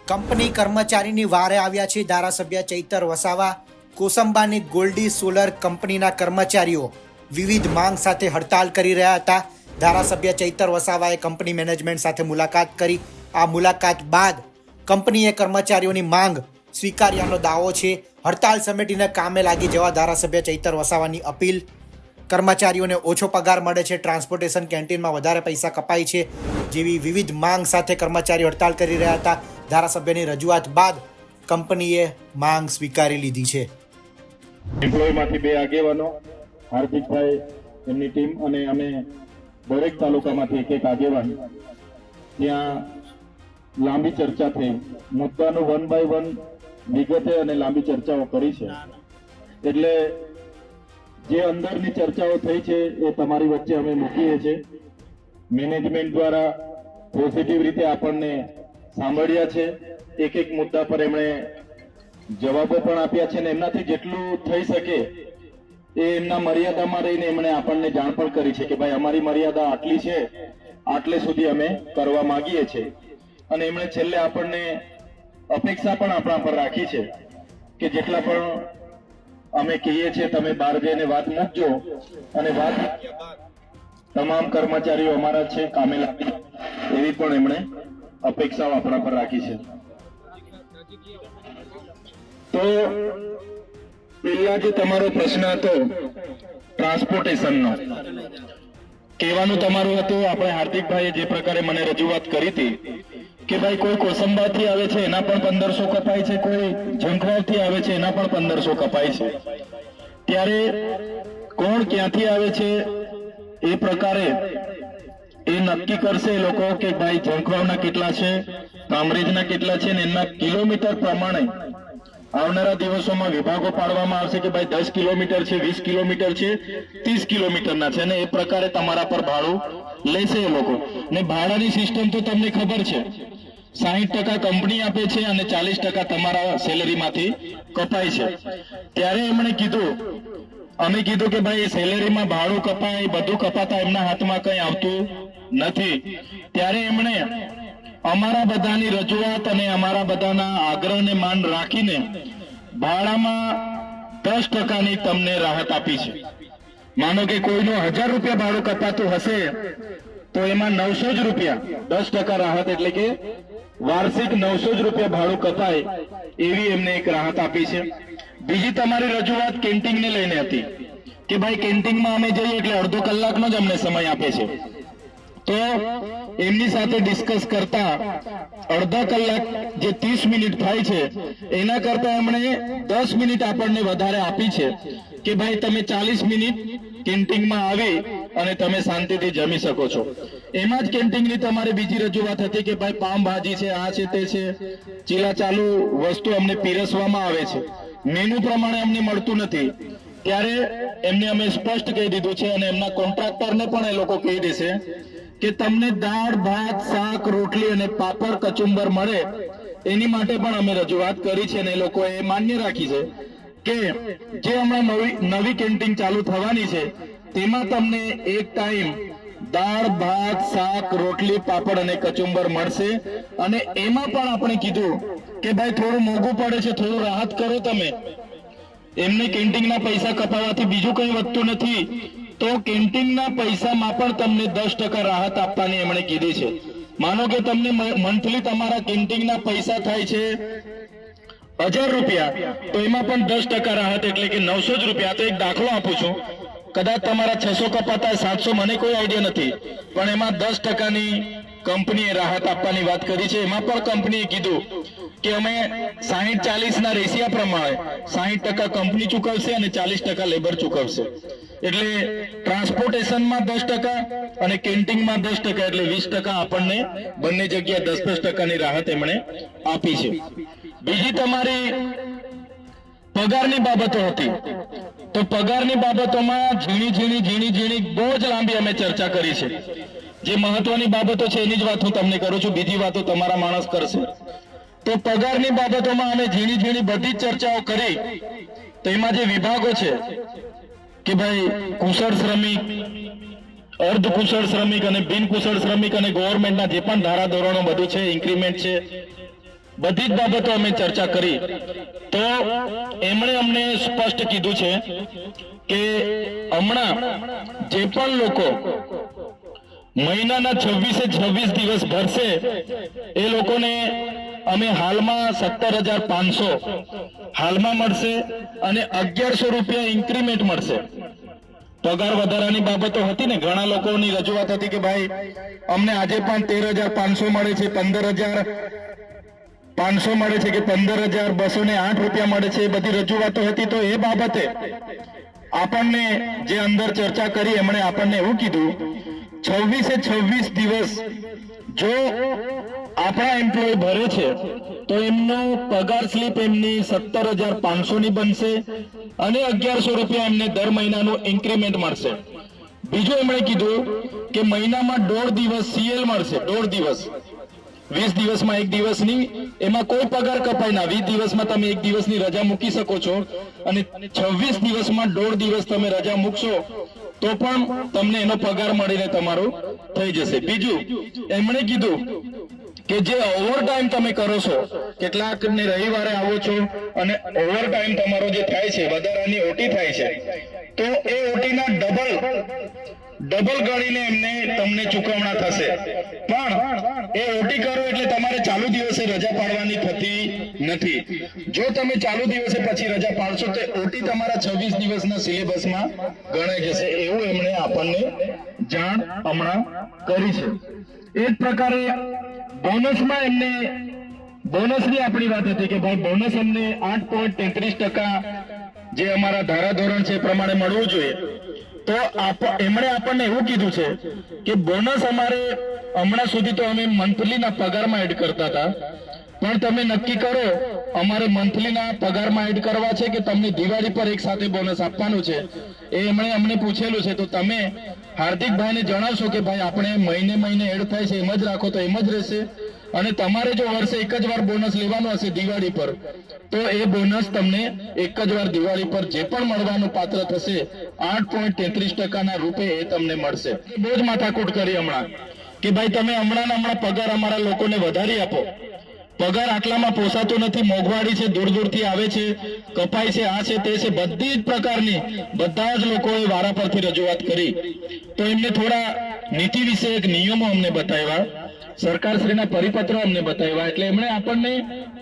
Company કર્મચારીની વારે આવ્યા છે ધારાસભ્ય ચૈતર વસાવા. કોસંબાની ગોલ્ડી સોલર કંપનીના કર્મચારીઓ વિવિધ માંગ સાથે હડતાલ કરી રહ્યા હતા. ધારાસભ્ય ચૈતર વસાવાએ કંપની મેનેજમેન્ટ સાથે મુલાકાત કરી. આ મુલાકાત બાદ કંપનીએ કર્મચારીઓની માંગ સ્વીકાર્યાનો દાવો છે. હડતાલ સમેટીને કામે લાગી જવા ધારાસભ્ય ચૈતર વસાવાની અપીલ. કર્મચારીઓને ઓછો પગાર મળે છે, ટ્રાન્સપોર્ટેશન કેન્ટીનમાં વધારે પૈસા કપાય છે જેવી વિવિધ માંગ સાથે કર્મચારીઓ હડતાલ કરી રહ્યા હતા. ધારાસભ્યની રજૂઆત બાદ કંપનીએ માંગ સ્વીકારી લીધી છે. એમ્પ્લોયમાંથી બે આગેવાનો, હાર્દિકભાઈ, એમની ટીમ અને અમે દરેક તાલુકામાંથી એક આગેવાન ત્યાં લાંબી ચર્ચા થઈ. મુદ્દાનું 1 by 1 વિગતે અને લાંબી ચર્ચાઓ કરી છે. એટલે જે અંદરની ચર્ચાઓ થઈ છે એ તમારી વચ્ચે અમે મૂકીએ છીએ. મેનેજમેન્ટ દ્વારા પોઝિટિવ રીતે આપણને સાંભળ્યા છે. એક મુદ્દા પર એમણે જવાબો પણ આપ્યા છે અને એમનાથી જેટલું થઈ શકે એ એમના મર્યાદામાં રહીને એમણે આપણને જાણ પણ કરી છે કે ભાઈ અમારી મર્યાદા આટલી છે, આટલે સુધી અમે કરવા માંગીએ છીએ. અને એમણે છેલ્લે આપણને અપેક્ષા પણ આપણા પર રાખી છે કે જેટલા પણ અમે કહીએ છીએ તમે બહાર જઈને વાત મૂકજો અને વાત તમામ કર્મચારીઓ અમારા છે, કામે લાગી એવી પણ એમણે અપેક્ષાઓ આપણા પર રાખી છે. તો પેલા જે તમારો પ્રશ્ન હતો ટ્રાન્સપોર્ટેશનનો, કહેવાનું તમારું હતું, આપણે હાર્દિકભાઈએ જે પ્રકારે મને રજૂઆત કરી હતી કે ભાઈ કોઈ કોસંબાથી આવે છે એના પણ 1500 કપાય છે, કોઈ ઝંખવાવથી આવે છે એના પણ 1500 કપાય છે. ત્યારે કોણ ક્યાંથી આવે છે એ પ્રકારે એ નક્કી કરશે એ લોકો કે ભાઈ ઝંખવાવના કેટલા છે, કામરેજના કેટલા છે, ને એના કિલોમીટર પ્રમાણે આવનારા દિવસોમાં વિભાગો પાડવામાં આવશે કે ભાઈ 10 કિલોમીટર છે, 20 કિલોમીટર છે, 30 કિલોમીટરના છે, ને એ પ્રકારે તમારા પર ભાડું લેશે એ લોકો. ને ભાડાની સિસ્ટમ તો તમને ખબર છે, 60% કંપની આપે છે અને 40% તમારા સેલેરીમાંથી કપાય છે. ત્યારે એમણે કીધું, અમે કીધું કે ભાઈ સેલેરીમાં ભાડું કપાય, એ બધું કપાતા એમના હાથમાં કંઈ આવતું નથી. ત્યારે એમણે અમારા બધાની રજૂઆત અને અમારા બધાના આગ્રહને માન રાખીને ભાડામાં 10%ની તમને રાહત આપી છે. માનો કે કોઈનું 1000 રૂપિયા ભાડું કપાતું હશે તો એમાં 900 જ રૂપિયા, 10% રાહત એટલે કે વાર્ષિક 900 જ રૂપિયા ભાડું કપાય એવી એમને એક રાહત આપી છે. બીજી તમારી રજૂઆત કેન્ટીનને લઈને હતી કે ભાઈ કેન્ટીનમાં અમે જઈએ એટલે અડધો કલાકનો જ અમને સમય આપે છે. તો એમની સાથે ડિસ્કસ કરતા અડધા કલાક જે 30 મિનિટ થાય છે એના કરતા એમણે 10 મિનિટ આપણને વધારે આપી છે કે ભાઈ તમે 40 મિનિટ કેન્ટીનમાં આવી અને તમે શાંતિથી જમી શકો છો. એમાં જ કેન્ટીનની તમારે બીજી રજૂઆત હતી કે ભાઈ પાવભાજી છે, આ છે, તે છે, ચીલા ચાલુ વસ્તુ અમને પીરસવામાં આવે છે, મેનુ પ્રમાણે અમને મળતું નથી. ત્યારે એમને અમે સ્પષ્ટ કહી દીધું છે અને એમના કોન્ટ્રાક્ટરને પણ એ લોકો કહી દેશે કે તમને દાળ, ભાત, શાક, રોટલી અને પાપડ કચુંબર મળે એની માટે પણ અમે રજૂઆત કરી છે અને એ લોકોએ માન્ય રાખી છે કે જે હમણાં નવી કેન્ટીન ચાલુ થવાની છે તેમાં તમને એક ટાઈમ દાળ, ભાત, શાક, રોટલી, પાપડ અને કચુંબર મળશે. અને એમાં પણ આપણે કીધું કે ભાઈ થોડું મોંઘું પડે છે, થોડું રાહત કરો તમે. એમને કેન્ટીનના પૈસા કપાવવાથી બીજું કંઈ વધતું નથી, તો કેન્ટીનના પૈસામાં પણ તમને 10% રાહત આપવાની એમણે કીધી છે. માનો કે તમને મંથલી તમારા કેન્ટીનના પૈસા થાય છે 1000 રૂપિયા, તો એમાં પણ 10% રાહત એટલે કે 900 જ રૂપિયા. તો એક દાખલો આપું છું, કદાચ તમારા 600 કપાતા 700, મને કોઈ આઈડિયા નથી, પણ એમાં 10%ની કંપનીએ રાહત આપવાની વાત કરી છે. એમાં પણ કંપનીએ કીધું કે અમે 60-40 ના રેશિયા પ્રમાણે 60% કંપની ચૂકવશે અને 40% લેબર ચૂકવશે. એટલે ટ્રાન્સપોર્ટેશનમાં 10% અને કેન્ટીનમાં 10%, એટલે 20% આપણને બંને જગ્યાએ 10-10%ની રાહત એમણે આપી છે. બીજી તમારી પગારની બાબતો હતી, તો પગારની બાબતોમાં ઝીણી બહુ જ લાંબી અમે ચર્ચા કરી છે. જે મહત્વની બાબતો છે એની જ વાત હું તમને કરું છું, બીજી વાતો તમારા માણસ કરશે. તો પગારની બાબતોમાં અમે ઝીણી બધી જ ચર્ચાઓ કરી. તો એમાં જે વિભાગો છે કે ભાઈ કુશળ શ્રમિક, અર્ધ કુશળ શ્રમિક અને બિન કુશળ શ્રમિક અને ગવર્મેન્ટના જે પણ ધારા ધોરણો બધું છે, ઇન્ક્રીમેન્ટ છે, બધી જ બાબતો અમે ચર્ચા કરી તો એમણે અમને સ્પષ્ટ કીધું છે કે હમણાં જે પણ લોકો મહિનાના 26 દિવસ ભરશે એ લોકોને અમે હાલમાં 17,500 હાલમાં મળશે અને 1,100 રૂપિયા ઇન્ક્રીમેન્ટ મળશે. પગાર વધારાની બાબતો હતી ને, ઘણા લોકોની રજૂઆત હતી કે ભાઈ અમને આજે પણ 13,500 મળે છે, 15,500 મળે છે કે 15,208 રૂપિયા મળે છે, એ બધી રજૂઆતો હતી. તો એ બાબતે આપણને જે અંદર ચર્ચા કરી એમણે આપણને એવું કીધું 26 દિવસ જો આપણા એમ્પ્લોય ભરે છે તો એમનો પગાર સ્લીપ એમની 17,500 ની બનશે અને 1,100 રૂપિયા એમને દર મહિનાનું ઇન્ક્રીમેન્ટ મળશે. બીજું એમણે કીધું કે મહિનામાં 1.5 દિવસ સીએલ મળશે. 1.5 દિવસ 20 દિવસમાં 1 દિવસની, એમાં કોઈ પગાર કપાય ના. 20 દિવસમાં તમે 1 દિવસની રજા મૂકી શકો છો અને 26 દિવસમાં 1.5 દિવસ તમે રજા મૂકશો તો પણ તમને એનો પગાર મળીને તમારું થઈ જશે. બીજું એમણે કીધું કે જે ઓવરટાઈમ તમે કરો છો, કેટલાક ને રવિવારે આવો છો અને ઓવરટાઈમ તમારો જે થાય છે, વધારાની ઓટી થાય છે, તો એ ઓટીના ડબલ ગણીને એમને તમને ચૂકવણા થશે. પણ એ ઓટી કરો એટલે તમારે ચાલુ દિવસે રજા પાડવાની થતી નથી. જો તમે ચાલુ દિવસે પછી રજા પાડશો તો ઓટી તમારા 26 દિવસના સિલેબસમાં ગણાઈ જશે. એવું એમણે આપણને જાણ હમણાં કરી છે. એ જ પ્રકારે બોનસમાં એમને બોનસની આપણી વાત હતી કે ભાઈ બોનસ અમને 8.33% જે અમારા ધારાધોરણ છે એ પ્રમાણે મળવું જોઈએ. તો એમણે આપણને એવું કીધું છે કે બોનસ અમારે હમણાં સુધી તો અમે મંથલીના પગારમાં એડ કરતા હતા, પણ તમે નક્કી કરો અમારે મંથલીના પગારમાં એડ કરવા છે કે તમને દિવાળી પર એક સાથે બોનસ આપવાનું છે. એ એમણે અમને પૂછેલું છે. તો તમે હાર્દિકભાઈને જણાવશો કે ભાઈ આપણે મહિને એડ થાય છે એમ જ રાખો તો એમ જ રહેશે, અને તમારે જો વર્ષે એક જ વાર બોનસ લેવાનું હશે દિવાળી પર તો એ બોનસ તમને એક જ વાર દિવાળી પર જે પણ મળવાનું પાત્ર થશે 8.33% રૂપે એ તમને મળશે. બહુ જ માથાકૂટ કરી હમણાં કે ભાઈ તમે હમણાં પગાર અમારા લોકોને વધારી આપો. પગાર આટલામાં પોસાતો નથી, મોંઘવારી છે, દૂર દૂરથી આવે છે, કપાય છે, આ છે તે છે, બધી જ પ્રકારની બધા જ લોકોએ વારા પરથી રજૂઆત કરી. તો એમને થોડા નીતિ વિષયક નિયમો અમને બતાવ્યા, સરકારશ્રીના પરિપત્રો અમને બતાવ્યા. એટલે એમણે આપણને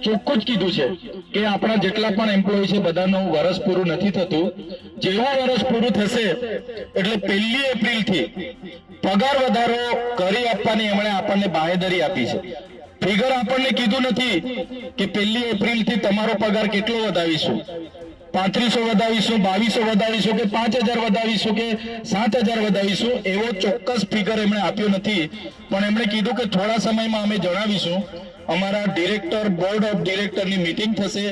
ચોખ્ખું જ કીધું છે કે આપણા જેટલા પણ એમ્પ્લોય છે બધાનું વર્ષ પૂરું નથી થતું. જેવું વર્ષ પૂરું થશે એટલે 1 એપ્રિલથી પગાર વધારો કરી આપવાની એમણે આપણને બાહેધરી આપી છે. ફિગર આપણને કીધું નથી કે 1 એપ્રિલથી તમારો પગાર કેટલો વધાવીશું, 3500 વધાવીશું, 2200 વધાવીશું કે 5000 વધાવીશું કે 7000 વધાવીશું, એવો ચોક્કસ ફિગર એમણે આપ્યો નથી. પણ એમણે કીધું કે થોડા સમયમાં અમે જણાવીશું. અમારા ડિરેક્ટર બોર્ડ ઓફ ડિરેક્ટરની મીટિંગ થશે,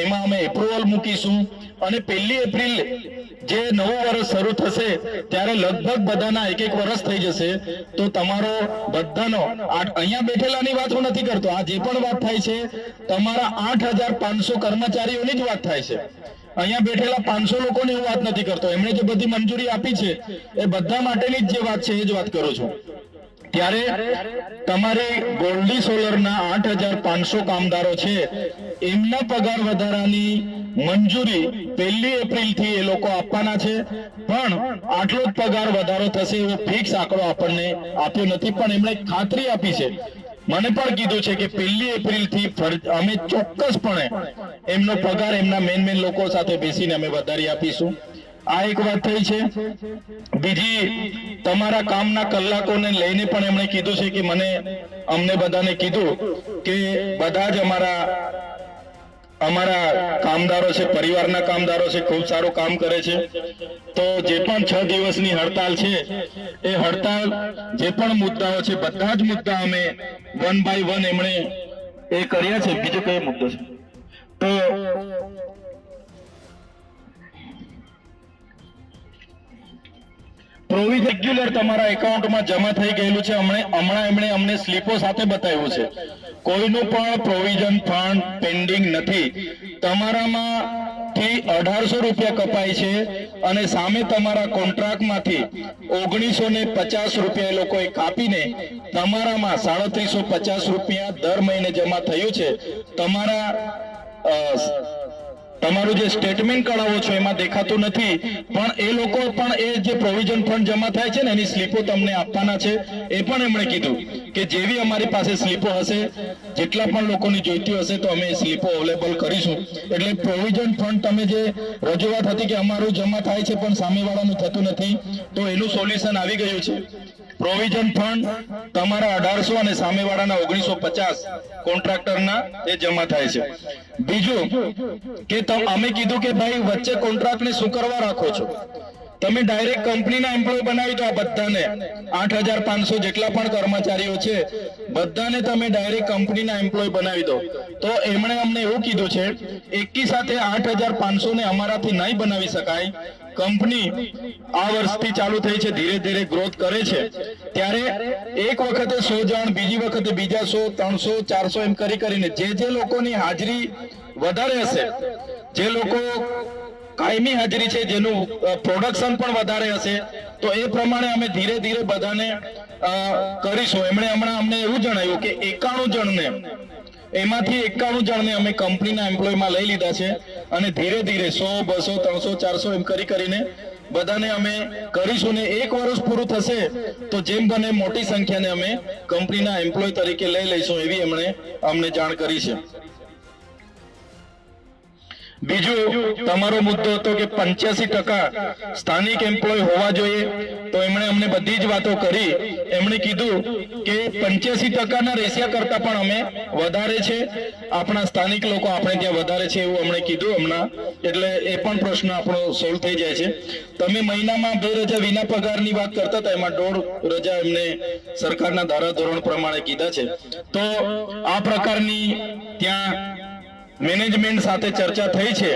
એમાં અમે એપ્રુવલ મૂકીશું અને 1 એપ્રિલ જે નવું વર્ષ શરૂ થશે ત્યારે લગભગ બધાના 1 વર્ષ થઈ જશે. તો તમારો બધાનો અહીંયા બેઠેલાની વાત હું નથી કરતો, આ જે પણ વાત થાય છે તમારા 8,500 કર્મચારીઓની જ વાત થાય છે. અહીંયા બેઠેલા 500 લોકોની હું વાત નથી કરતો. એમણે જે બધી મંજૂરી આપી છે એ બધા માટેની જ જે વાત છે એ જ વાત કરું છું. ત્યારે તમારે ગોલ્ડી સોલરના 8,500 કામદારો છે એમના પગાર વધારાની મંજૂરી 1 એપ્રિલથી એ લોકો આપવાના છે. પણ આટલો જ પગાર વધારો થશે એવો ફિક્સ આંકડો આપણને આપ્યો નથી, પણ એમણે ખાતરી આપી છે. મને પણ કીધું છે કે 1 એપ્રિલથી અમે ચોક્કસપણે એમનો પગાર એમના મેન લોકો સાથે બેસીને અમે વધારી આપીશું. આ એક વાત થઈ છે. બીજી તમારા કામના કલાકોને લઈને પણ એમણે કીધું છે કે અમને બધાને કીધું કે બધા જ અમારા કામદારો છે, પરિવારના કામદારો છે, ખૂબ સારું કામ કરે છે. તો જે પણ 6 દિવસની હડતાલ છે એ હડતાલ જે પણ મુદ્દાઓ છે બધા જ મુદ્દા અમે 1 by 1 એમણે એ કર્યા છે. બીજો કયો મુદ્દો છે? તો પ્રોવિઝન રેગ્યુલર તમારા એકાઉન્ટમાં જમા થઈ ગયેલું છે. હમણાં એમણે અમને સ્લીપો સાથે બતાવ્યું છે. કોઈનું પણ પ્રોવિઝન ફંડ પેન્ડિંગ નથી. તમારામાંથી 1,800 રૂપિયા કપાય છે અને સામે તમારા કોન્ટ્રાક્ટમાંથી 1950 રૂપિયા એ લોકોએ કાપીને તમારામાં 3750 રૂપિયા દર મહિને જમા થયું છે. તમારું જે સ્ટેટમેન્ટ કઢાવો છો એમાં દેખાતું નથી, પણ એ લોકો પણ એ જે પ્રોવિઝન ફંડ જમા થાય છે ને એની સ્લીપો તમને આપવાના છે. એ પણ એમણે કીધું કે જેવી અમારી પાસે સ્લીપો હશે, જેટલા પણ લોકોની જોઈતી હશે તો અમે એ સ્લીપો અવેલેબલ કરીશું. એટલે પ્રોવિઝન ફંડ તમે જે રજૂઆત હતી કે અમારું જમા થાય છે પણ સામેવાળાનું થતું નથી, તો એનું સોલ્યુશન આવી ગયું છે. પ્રોવિઝન ફંડ તમારા 1800 અને સામેવાળાના 1950 કોન્ટ્રાક્ટરના એ જમા થાય છે. બીજું કે અમે કીધું કે ભાઈ વચ્ચે કોન્ટ્રાક્ટને શું કરવા રાખો છો? તમે ડાયરેક્ટ કંપનીના એમ્પ્લોય બનાવી દો. આ બધાને 8500 જેટલા પણ કર્મચારીઓ છે બધાને તમે ડાયરેક્ટ કંપનીના એમ્પ્લોય બનાવી દો. તો એમણે અમને એવું કીધું છે એકી સાથે 8500 ને અમારાથી નહીં બનાવી શકાય. કંપની આ વર્ષથી ચાલુ થઈ છે, ધીરે ધીરે ગ્રોથ કરે છે, ત્યારે એક વખતે 100 જણ, બીજી વખતે બીજા 100, 300, 400 એમ કરીને જે લોકોની હાજરી વધારે હશે, જે લોકો કાયમી હાજરી છે, જેનું પ્રોડક્શન પણ વધારે હશે, તો એ પ્રમાણે અમે ધીરે ધીરે બધાને કરીશું. એમણે હમણાં અમને એવું જણાવ્યું કે 91 જણને, એમાંથી 91 જણને અમે કંપનીના એમ્પ્લોયમાં લઈ લીધા છે અને ધીરે ધીરે 100, 200, 300, 400 એમ કરીને બધાને અમે કરીશું. ને 1 વર્ષ પૂરું થશે તો જેમ બને મોટી સંખ્યાને અમે કંપનીના એમ્પ્લોય તરીકે લઈ લઈશું, એવી એમણે અમને જાણ કરી છે. બીજું તમારો મુદ્દો હતો કે 85% સ્થાનિક એમ્પ્લોય હોવા જોઈએ, તો એમણે અમને બધી જ વાતો કરી. એમણે કીધું કે 85%ના રેશિયા કરતા પણ અમે વધારે છે, આપણા સ્થાનિક લોકો આપણે ત્યાં વધારે છે એવું અમને કીધું હમણાં. એટલે એ પણ પ્રશ્ન આપણો સોલ્વ થઈ જાય છે. તમે મહિનામાં 2 રજા વિના પગારની વાત કરતા હતા, એમાં 1.5 રજા એમને સરકારના ધારાધોરણ પ્રમાણે કીધા છે. તો આ પ્રકારની ત્યાં મેનેજમેન્ટ સાથે ચર્ચા થઈ છે.